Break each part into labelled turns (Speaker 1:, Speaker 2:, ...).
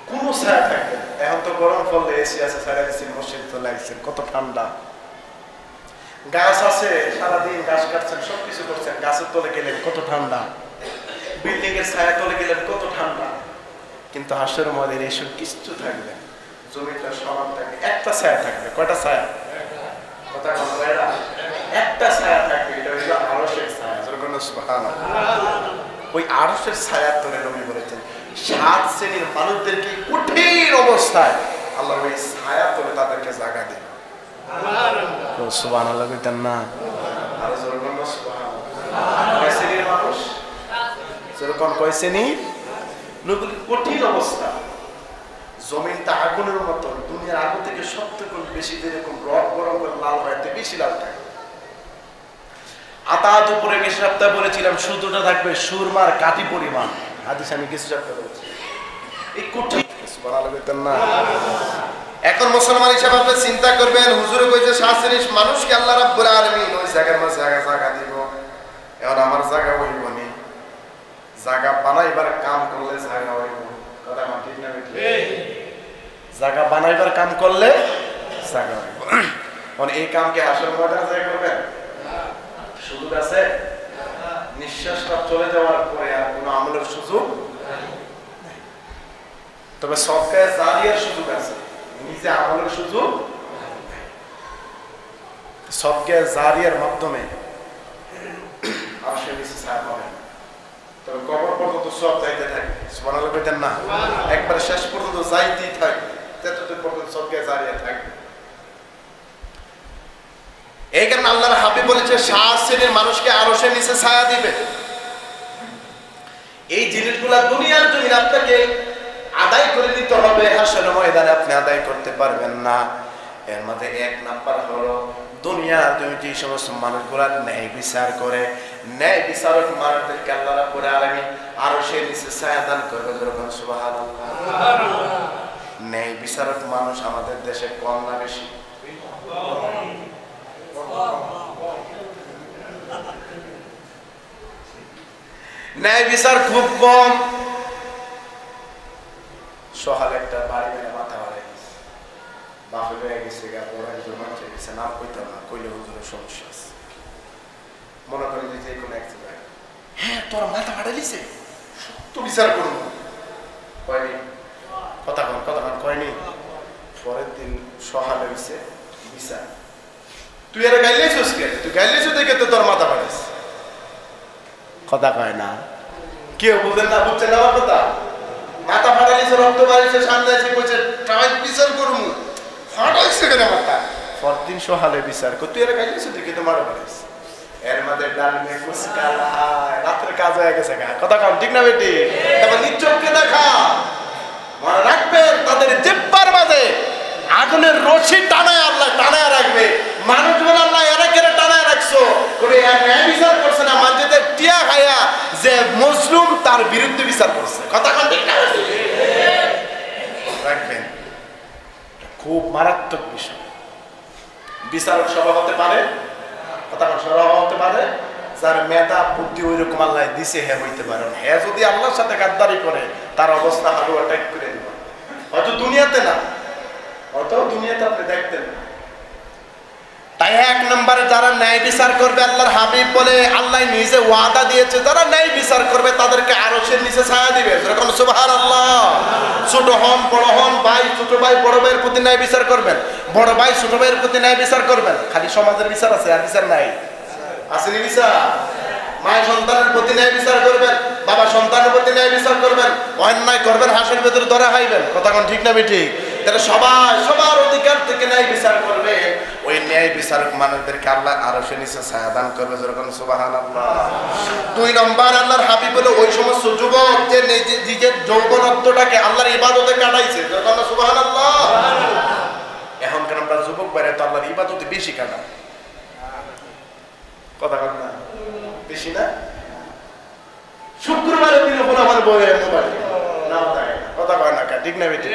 Speaker 1: কোনো ছায়া থাকবে। এখন তো গরম পড়লে এসি আছে, ছায়া দিচ্ছেন, মসজিদ তো লাগছেন, কত ঠান্ডা। গাছ আছে, সারাদিন গাছ কাটছেন, সবকিছু করছেন, গাছের তলে গেলেন কত ঠান্ডা, বিল্ডিং এর ছায়া তলে গেলেন কত ঠান্ডা। কিন্তু হাসরের মধ্যে এইসব কিছু থাকবে, জমিটা সমান থাকবে, একটা ছায়া থাকবে। কয়টা ছায়া? কথা বলো ভাইরা, একটা ছায়া থাকবে, এটা হইল আরশের ছায়া। সুবহানাল্লাহ। ওই আরশের ছায়ার তলে নবী বলেছেন 7 শ্রেণীর মানুষদেরকে কঠিন অবস্থায় আল্লাহ ওই ছায়ার তলে তাদেরকে জায়গা দেবে। সুবহানাল্লাহ কইতেন না? আরো জোরে বলুন সুবহানাল্লাহ। কয় শ্রেণীর মানুষ? যেরকম কয় শ্রেণীর? কঠিন অবস্থা, জমিনটা আগুনের মতো, দুনিয়ার আগুন থেকে 70 গুণ বেশি, যেরকম রড গরম করে লাল হয় এতে বেশি লাল থাকে। আতাত উপরে কিছু সপ্তাহ বলেছিলাম সূর্যটা থাকবে সুরমার কাঠি পরিমাণ, হাদিস আমি কিছু সপ্তাহ বলেছি। এই কঠিন না। এখন মুসলমান হিসেবে আপনি চিন্তা করবেন, হুজুরে কইছে 7 শ্রেণীর মানুষকে আল্লাহ রাব্বুল আলামিন ওই জায়গার মধ্যে জায়গা দিব। এখন আমার জায়গা হইব নি, জায়গা বানাইবার কাম করলে জায়গা হইব। কথা ঠিক না? জায়গা বানাইবার কাম করলে জায়গা হইব। এখন এই কামকে হাসর ময়দানে যাই করবেন? সুযোগ আছে? নিঃশ্বাসটা চলে যাওয়ার পরে আর কোনো আমলের সুযোগ নাই। তবে সবকায়ে জারিয়ার সুযোগ আছে, নিজে আমলের সুযোগ নাই। সবকায়ে জারিয়ার মাধ্যমে আরশের নিচে ছায়া পাবেন। তবে কবর পর্যন্ত সব যাইতে থাকে। সুবহানাল্লাহ কইতেন না? একবার শেষ পর্যন্ত যাইতেই থাকে, ততদিন পর্যন্ত সবকায়ে জারিয়া থাকে। এই কারণে আল্লাহর হাবিব বলেছে 7 শ্রেণীর মানুষকে আরশের নিচে ছায়া দিবে। এই জিনিসগুলা দুনিয়ার জন্য আপনাকে আদায় করে নিতে হবে, হাসরের ময়দানে আপনি আদায় করতে পারবেন না। এর মধ্যে 1 নাম্বার হলো দুনিয়ার জন্য যে সমস্ত মানুষগুলা ন্যায় বিচার করে, ন্যায় বিচারক মানুষদেরকে আল্লাহ রাব্বুল আলামিন আরশের নিচে ছায়া দান করবে। যখন সুবহানাল্লাহ। ন্যায় বিচারক মানুষ আমাদের দেশে কম না বেশি? ন্যায় বিচার খুব কম। সহালে একটা বাড়ি মেরে মাথা বাড়াই গেছে, বাপে হয়ে গেছে, বড় একজন মানুষ হয়ে গেছে, নাম কইতে না কইলে হুজুরের সমস্যা আছে। মনে করি যে কোনো এক জায়গায়, হ্যাঁ তোর মাথা বাড়াইছে, সত্য বিচার করবো। কয়নি কথা কয়নি। পরের দিন সহালে হয়েছে বিচার। তুই আর গাইলেছিস কে? তুই গাইলেছ দেখে তো তোর মাথা বাড়াইছে। কথা কয় না, কেউ বুঝেন না, বুঝছে না আমার কথা। মাথা ফাটাইছে, রক্ত বাড়িছে, সামনে এসে কইছে টাইট বিচার করবো, ফাটাইছে কেন মাথা? পরদিন সহালে বিচার কর, তুই আর গাইলেছ দেখে তো মারা বাড়াইছে। এর মধ্যে ডাল মে কুসকাল হায়, রাতের কাজ হয়ে গেছে গা। কথা কম ঠিক না বেটি? তারপর নিচকে দেখা মনে রাখবেন, তাদের জিহ্বার মাঝে আগুনের রশি টানায় আল্লাহ টানায় রাখবে। মানুষ বলে আল্লাহ এরা কেন টানায় রাখছো? করে ন্যায় বিচার করছে না, মাঝে টিয়া খায়া যে মুসলিম তার বিরুদ্ধে বিচার করছে। কথা কন ঠিক না? রাখবেন, খুব মারাত্মক বিষয়। বিচারক সভা হতে পারে, কথা কন সভা হতে পারে, যার মেধা বুদ্ধি ওই রকম আল্লাহ দিছে হ্যাঁ হইতে পারে। হ্যাঁ যদি আল্লাহর সাথে গাদ্দারি করে তার অবস্থা আরো অ্যাটাক করে দিবে। হয়তো দুনিয়াতে না, হয়তো দুনিয়াতে আপনি দেখতেন না। তাই 1 নম্বরে যারা ন্যায় বিচার করবে, আল্লাহর হাবিব বলে আল্লাহ নিজে ওয়াদা দিয়েছে, যারা ন্যায় বিচার করবে তাদেরকে আরশের নিচে ছায়া দিবে। যখন সুবহানাল্লাহ। ছোট হন বড় হন, ভাই ছোট ভাই বড় ভাইয়ের প্রতি ন্যায় বিচার করবেন, বড় ভাই ছোট ভাইয়ের প্রতি ন্যায় বিচার করবেন। খালি সমাজের বিচার আছে, আর বিচার নাই? আসেনি বিচার? মায়ের সন্তানের প্রতি ন্যায় বিচার করবেন, বাবা সন্তানের প্রতি ন্যায় বিচার করবেন, অন্যায় করবেন হাসরের ভেতরে ধরা খাইবেন। কথা কোন ঠিক না বেঠিক? তাহলে সবাই সবার অধিকার থেকে ন্যায় বিচার করবে। ওই ন্যায় বিচারক মানুষদেরকে আল্লাহ আরশের নিচে ছায়া দান করবে। যখন সুবহানাল্লাহ। 2 নম্বর আল্লাহর হাবিব বলে ওই সমস্ত যুবক যে নিজের যৌবনত্বটাকে আল্লাহর ইবাদতে কাটাইছে। যখন সুবহানাল্লাহ। এখনকার আমরা যুবক বাইরে তো আল্লাহর ইবাদতে বেশি কাটাই। কথা কন না বেশি না? শুক্রবারের দিন হলো আমার বউয়ে মোবাইল না দেয়, কথা কয় না ঠিক না বেটি?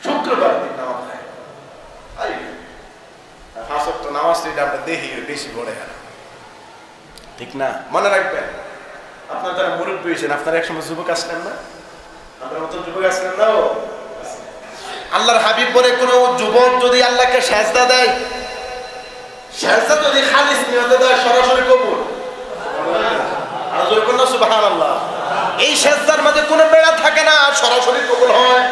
Speaker 1: শুক্রবার দিন নামাজ দেয়, আই ফাঁসক তো নামাজ আমরা দেখি বেশি বড়ে হারা, ঠিক না? মনে রাখবেন আপনার যারা মুরব্বী হয়েছেন, আপনারা একসময় যুবক আসলেন না? আপনার মতো যুবক আসলেন না? আল্লাহর হাবিব বলে কোন যুবক যদি আল্লাহকে সেজদা দেয়, সেজদা যদি খালিস নিয়তে দেয়, সরাসরি কবুল। আর জোরে বলুন না সুবহানাল্লাহ। এই সেজদার মধ্যে কোনো বেড়া থাকে না, সরাসরি কবুল হয়।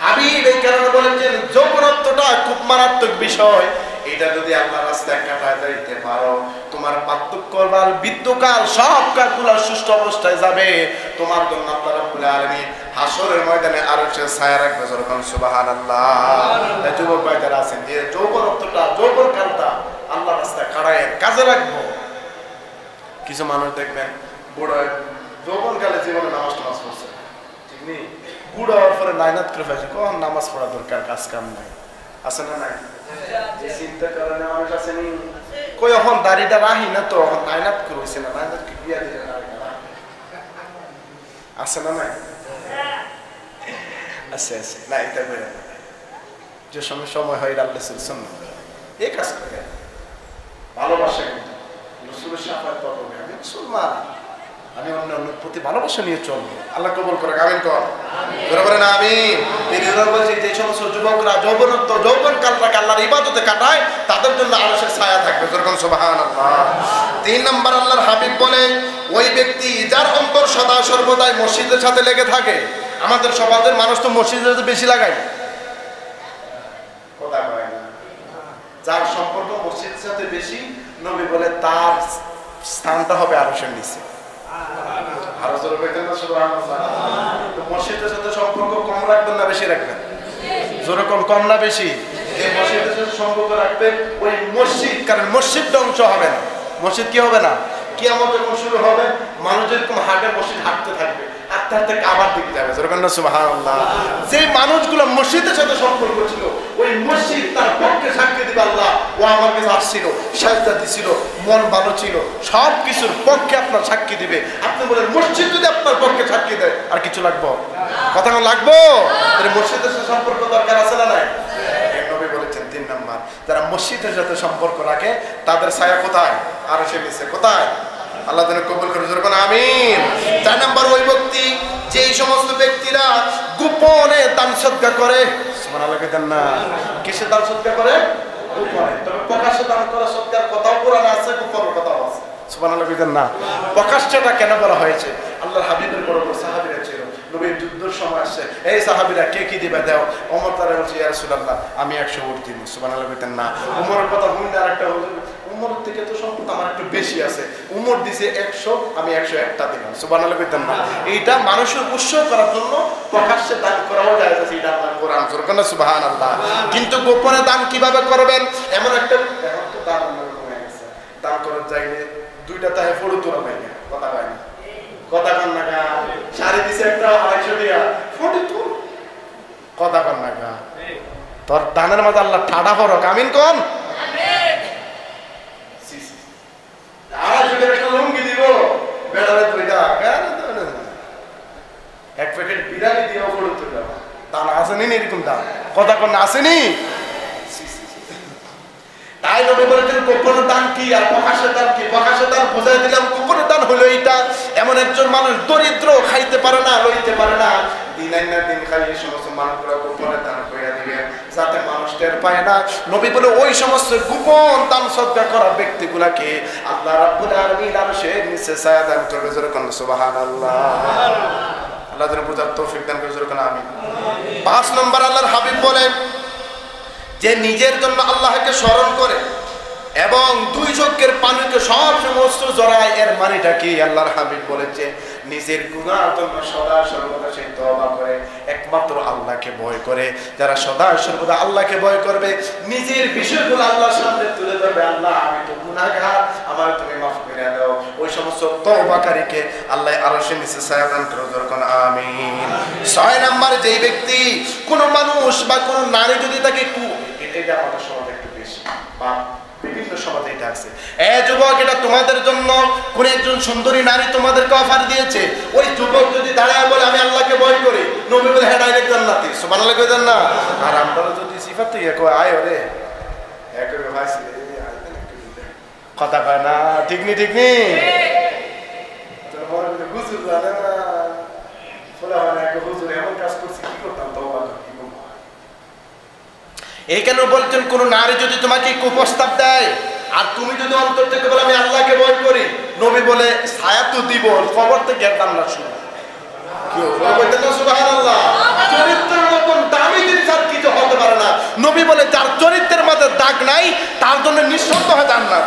Speaker 1: হাবিব এই কারণে বলেছেন যৌবনত্বটা খুব মারাত্মক বিষয়। এটা যদি আল্লাহর রাস্তায় কাটায় দিতে পারো, তোমার বার্ধক্যকাল, বৃদ্ধকাল সব কাজগুলো সুষ্ঠু অবস্থায় যাবে। তোমার জন্য আল্লাহ রাব্বুল আলামিন হাসরের ময়দানে আরশের ছায়া রাখবে। যখন সুবহানাল্লাহ। যুবক ভাইরা আছেন যে যৌবনত্বটা, যৌবনকালটা আল্লাহর রাস্তায় কাটায় কাজে রাখবো। কিছু মানুষ দেখবেন বুড়ো যৌবনকালে জীবনে নামাজ টামাজ পড়ছে, ঠিক নেই, বুড়ো হওয়ার পরে নাইনাত করে ফেলছে, কখন নামাজ পড়া দরকার, কাজ কাম নাই, আছে না নাই? যে চিন্তা করে না মানুষ আছে নি, কই এখন দাড়িটা রাহি না তো, এখন নাইনাত করে হয়েছে না, নাইনাত কি বিয়া দিলে আছে না নাই? আছে আছে না, এটা করে যে সময় সময় হয় আল্লাহ সুন্নাহ এই কাজ করে ভালোবাসা, কিন্তু রাসূলের শাফাত পাবো। আমি মুসলমান, আমি অন্যের প্রতি ভালোবাসা নিয়ে চলবো। আল্লাহ কবুল করে, আমিন কর, জোরে বলেন আমিন। যে সমস্ত যুবকরা যৌবনকালটাকে আল্লাহর ইবাদতে কাটায়, তাদের জন্য আরশের ছায়া থাকবে। যেরকম সুবহানাল্লাহ। 3 নম্বর আল্লাহর হাবিব বলে ওই ব্যক্তি যার অন্তর সদা সর্বদাই মসজিদের সাথে লেগে থাকে। আমাদের সমাজের মানুষ তো মসজিদের সাথে বেশি লাগায়, কথা কয় না। যার সম্পর্ক মসজিদের সাথে বেশি, নবী বলে তার স্থানটা হবে আরশের নিচে। মসজিদের সাথে সম্পর্ক কম রাখবেন না বেশি রাখবেন? যেরকম কম না বেশি, মসজিদের সাথে সম্পর্ক রাখবেন ওই মসজিদ, কারণ মসজিদ ধ্বংস হবে না। মসজিদ কি হবে না? কিয়ামত যখন শুরু হবে, মানুষ যেরকম হাঁটে, মসজিদ হাঁটতে থাকবে, হাঁটতে হাঁটতে কাবার দিকে যাবে। যেরকম না সুবহানাল্লাহ। যে মানুষগুলো মসজিদের সাথে সম্পর্ক ছিল, ওই মসজিদ তার পক্ষে সাক্ষী দিবে, আল্লাহ ও আমার কাছে আসছিল, সাজদা দিছিল, মন ভালো ছিল, সব কিছুর পক্ষে আপনার সাক্ষী দিবে। আপনি বলেন মসজিদ যদি আপনার পক্ষে সাক্ষী দেয়, আর কিছু লাগবো? কথা লাগবো? মসজিদের সাথে সম্পর্ক দরকার আছে না নাই? নবী বলেছেন 3 নাম্বার, যারা মসজিদের সাথে সম্পর্ক রাখে তাদের ছায়া কোথায়? আরশের নিচে। কোথায়? আল্লাহ যেন কবুল করে, যেরকম আমিন। 4 নাম্বার ওই ব্যক্তি, যে সমস্ত ব্যক্তিরা গোপনে দান সদকা করে, সুবহানাল্লাহ কেন না, কিসে দান সদকা করে? গোপনে। তবে প্রকাশ্যে দান করা সদকার কথাও কোরআনে আছে, গোপনের কথাও আছে। সুবহানাল্লাহ কেন না। প্রকাশ্যটা কেন বলা হয়েছে? আল্লাহর হাবিবের বড় বড় সাহাবীরা ছিল, নবীর যুদ্ধের সময় আসছে, এই সাহাবীরা কে কি দিবে দাও। ওমর তারা বলছে, ইয়া রাসূলুল্লাহ আমি 100 উট দিব। সুবহানাল্লাহ কেন না। ওমরের কথা শুনলে আরেকটা হুজুর, উমর থেকে তো সম্পদ আমার একটু বেশি আছে, উমর দিছে 100, আমি 101টা দিলাম। সুবহানাল্লাহ কইতেন না। এইটা মানুষের উৎসাহ করার জন্য প্রকাশ্যে দান করাও যায়, এটা আল্লাহর কোরআন। সুবহানাল্লাহ সুবহানাল্লাহ। কিন্তু গোপনে দান কিভাবে করবেন? এমন একটা এখন তো দান হয়ে গেছে, দান করার জায়গায় 2টা তাহে ফটো তোলা হয় না, কথা হয় না, কথা কন না গা। শাড়ি দিছে একটা 250 টাকা, ফটো তুল, কথা কন না গা। তোর দানের মাঝে আল্লাহ ঠাডা ফরক, আমিন কোন? এক প্যাকেট বিরিয়ানি দিয়েও ফটো তুলে দান আসেনি, এরকম দান, কথা কন আসেনি। তাই নবী বলেছেন গোপনের দান কি আর প্রকাশের দান কি? প্রকাশের দান বোঝাই দিলাম, গোপনের দান হলো এইটা। এমন একজন মানুষ দরিদ্র, খাইতে পারে না, লইতে পারে না, দিন আইন না দিন খাই, এই সমস্ত মানুষগুলো গোপনের দান কইরা দিবেন, যাতে মানুষ টের পায় না। নবী বলে ওই সমস্ত গোপন দান সদকা করা ব্যক্তিগুলাকে আল্লাহ রাব্বুল আলামিন আরশের নিচে ছায়া দান করবে। যেরকম সুবহানাল্লাহ। আল্লাহ যেন বুঝার তৌফিক দান করে, যেরকম আমিন। 5 নম্বর আল্লাহর হাবিব বলেন, যে নিজের জন্য আল্লাহকে স্মরণ করে এবং 2 চোখের পানিকে সব সমস্ত জড়ায়, এর মানেটা কি? আল্লাহর হাবিব বলেছে নিজের গুনাহের জন্য সদা সর্বদা সে তওবা করে, একমাত্র আল্লাহকে ভয় করে। যারা সদা সর্বদা আল্লাহকে ভয় করবে, নিজের বিষয়গুলো আল্লাহর সামনে তুলে ধরবে, আল্লাহ আমি তো গুনাহগার, আমার তুমি মাফ করে দাও, ওই সমস্ত তওবাকারীকে আল্লাহ আরশের নিচে ছায়া দান করে, যখন আমিন। 6 নম্বর, যেই ব্যক্তি, কোন মানুষ বা কোন নারী যদি তাকে একটু, এটা আমাদের সমাজে একটু বেশি বা বিভিন্ন সমাজে এটা আছে, যুবক এটা তোমাদের জন্য, কোন একজন সুন্দরী নারী তোমাদেরকে অফার দিয়েছে, ওই যুবক যদি দাঁড়ায় বলে আমি আল্লাহকে ভয় করি, নবী বলে হ্যাঁ ডাইরেক্ট জান্নাতি। সুবহানাল্লাহ কইতেন না। আর আমরা যদি সিফাত থেকে কই আয় ওরে একরে ভাইছি, কথা কয় না, ঠিক নি ঠিক নি। মনে করে হুজুর জানে না মানে একটা হুজুর এমন কাজ করছে কি করতাম তওবা কি করব। এইখানে বলছেন কোন নারী যদি তোমাকে কুপ্রস্তাব দেয় আর তুমি যদি অন্তর থেকে বলে আমি আল্লাহকে ভয় করি, নবী বলে ছায়া তো দিব খবর থেকে একদম না শুনো কি বলতে না সুবহানাল্লাহ। চরিত্রের মতন দামি জিনিস আর কিছু হতে পারে না। নবী বলে যার চরিত্রের মধ্যে দাগ নাই তার জন্য নিঃশব্দ হয় জান্নাত।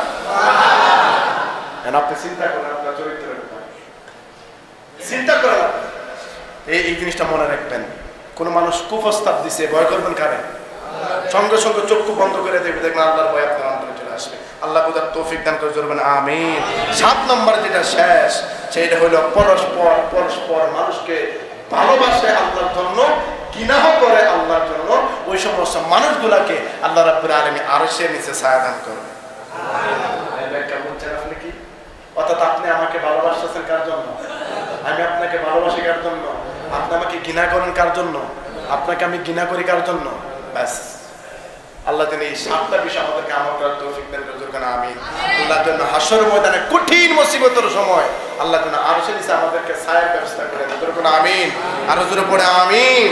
Speaker 1: আপনি চিন্তা করেন আপনার চরিত্রের ব্যাপারে, চিন্তা করেন এই জিনিসটা মনে রাখবেন। কোন মানুষ কুপ্রস্তাব দিছে ভয় করবেন কারে? সঙ্গে সঙ্গে চক্ষু বন্ধ করে দেখবে, দেখবেন আল্লাহর ভয় আপনার অন্তরে চলে আসবে। আল্লাহ বুঝার তৌফিক দান করে জোরবেন আমিন। 7 নম্বর যেটা শেষ সেটা হলো পরস্পর পরস্পর মানুষকে ভালোবাসে আল্লাহর জন্য, ঘৃণাহ করে আল্লাহর জন্য। ওই সমস্ত মানুষগুলাকে আল্লাহ রাব্বুল আলামিন আরশের নিচে ছায়া দান করবে। আপনি কি অর্থাৎ আপনি আমাকে ভালোবাসতেছেন কার জন্য? আমি আপনাকে ভালোবাসি কার জন্য? আপনি আমাকে ঘৃণা করেন কার জন্য? আপনাকে আমি ঘৃণা করি কার জন্য? ব্যাস আল্লাহ যেন এই 7টা বিষয় আমাদেরকে আমল করার তৌফিক দান করেন আমিন। আল্লাহ যেন হাসর ময়দানে কঠিন মুসিবতের সময় আল্লাহ যেন আরশের নিচে আমাদেরকে ছায়ার ব্যবস্থা করে দেন আমিন। আরো জোরে পড়ে আমিন।